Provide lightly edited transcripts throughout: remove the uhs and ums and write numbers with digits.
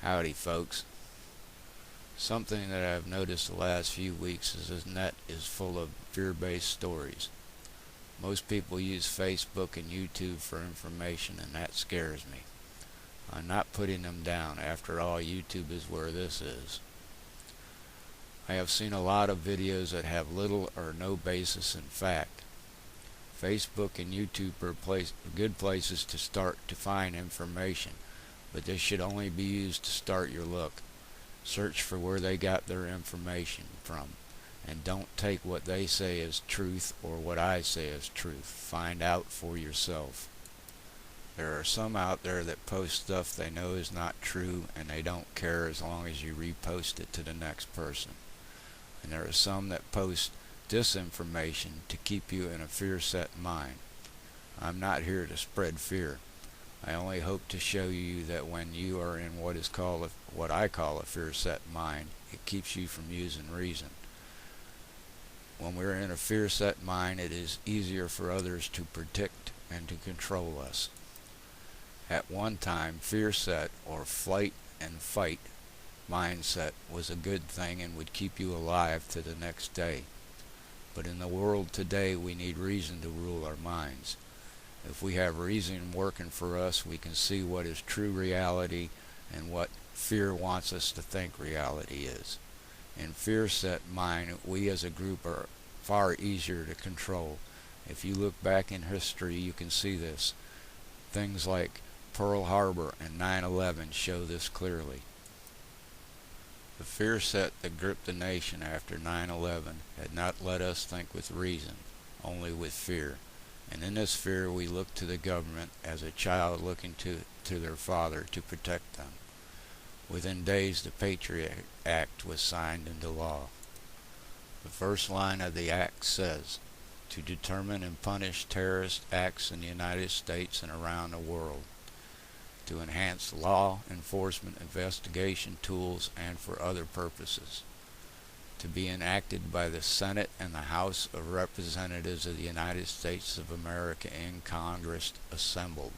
Howdy folks. Something that I've noticed the last few weeks is this net is full of fear-based stories. Most people use Facebook and YouTube for information, and that scares me. I'm not putting them down. After all, YouTube is where this is. I have seen a lot of videos that have little or no basis in fact. Facebook and YouTube are good places to start to find information, but they should only be used to start your look. Search for where they got their information from, and don't take what they say as truth or what I say as truth. Find out for yourself. There are some out there that post stuff they know is not true, and they don't care as long as you repost it to the next person. And there are some that post disinformation to keep you in a fear-set mind. I'm not here to spread fear. I only hope to show you that when you are in what I call a fear-set mind, it keeps you from using reason. When we're in a fear-set mind, it is easier for others to predict and to control us. At one time, fear-set or flight and fight mindset was a good thing and would keep you alive to the next day. But in the world today, we need reason to rule our minds. If we have reason working for us, we can see what is true reality and what fear wants us to think reality is. In fear-set mind, we as a group are far easier to control. If you look back in history, you can see this. Things like Pearl Harbor and 9/11 show this clearly. The fear set that gripped the nation after 9/11 had not let us think with reason, only with fear. And in this fear we looked to the government as a child looking to their father to protect them. Within days the Patriot Act was signed into law. The first line of the act says, to determine and punish terrorist acts in the United States and around the world, to enhance law enforcement investigation tools and for other purposes, to be enacted by the Senate and the House of Representatives of the United States of America in Congress assembled.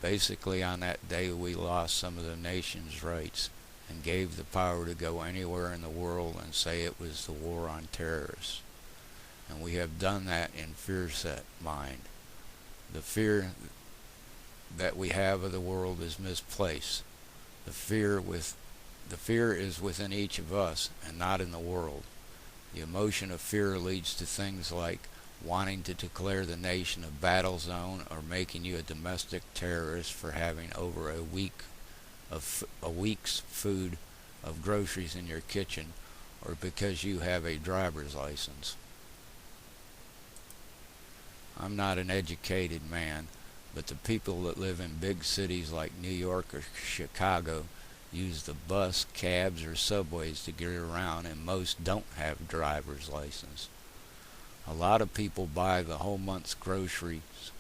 Basically, on that day we lost some of the nation's rights and gave the power to go anywhere in the world and say it was the war on terrorists. And we have done that in fear-set mind. The fear that we have of the world is misplaced. The fear is within each of us and not in the world. The emotion of fear leads to things like wanting to declare the nation a battle zone or making you a domestic terrorist for having over a week's food of groceries in your kitchen, or because you have a driver's license. I'm not an educated man, but the people that live in big cities like New York or Chicago use the bus, cabs, or subways to get around, and most don't have driver's license. A lot of people buy the whole month's groceries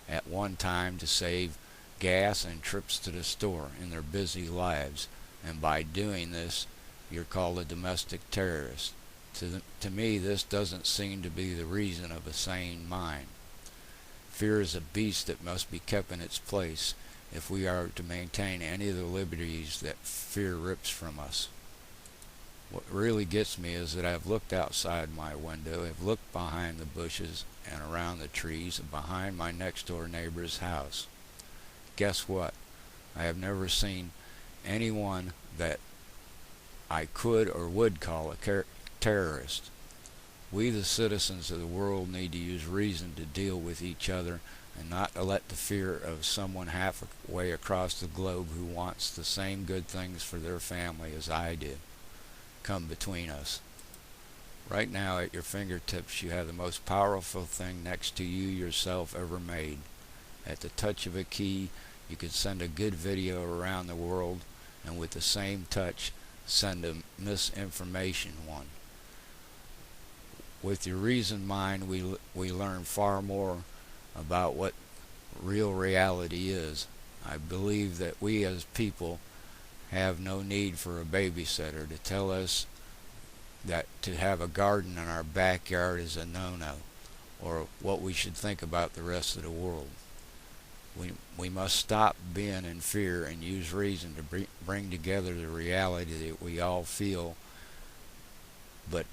at one time to save gas and trips to the store in their busy lives, and by doing this, you're called a domestic terrorist. To me, this doesn't seem to be the reason of a sane mind. Fear is a beast that must be kept in its place if we are to maintain any of the liberties that fear rips from us. What really gets me is that I've looked outside my window, I've looked behind the bushes and around the trees and behind my next door neighbor's house. Guess what? I have never seen anyone that I could or would call a terrorist. We, the citizens of the world, need to use reason to deal with each other and not to let the fear of someone halfway across the globe who wants the same good things for their family as I do come between us. Right now at your fingertips you have the most powerful thing next to you yourself ever made. At the touch of a key you can send a good video around the world, and with the same touch send a misinformation one. With your reasoned mind we learn far more about what real reality is. I believe that we as people have no need for a babysitter to tell us that to have a garden in our backyard is a no-no, or what we should think about the rest of the world. We must stop being in fear and use reason to bring together the reality that we all feel but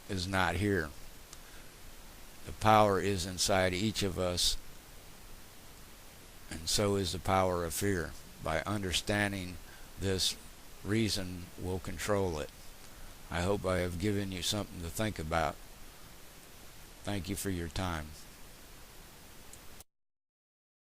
is not here. The power is inside each of us, and so is the power of fear. By understanding this, reason will control it. I hope I have given you something to think about. Thank you for your time.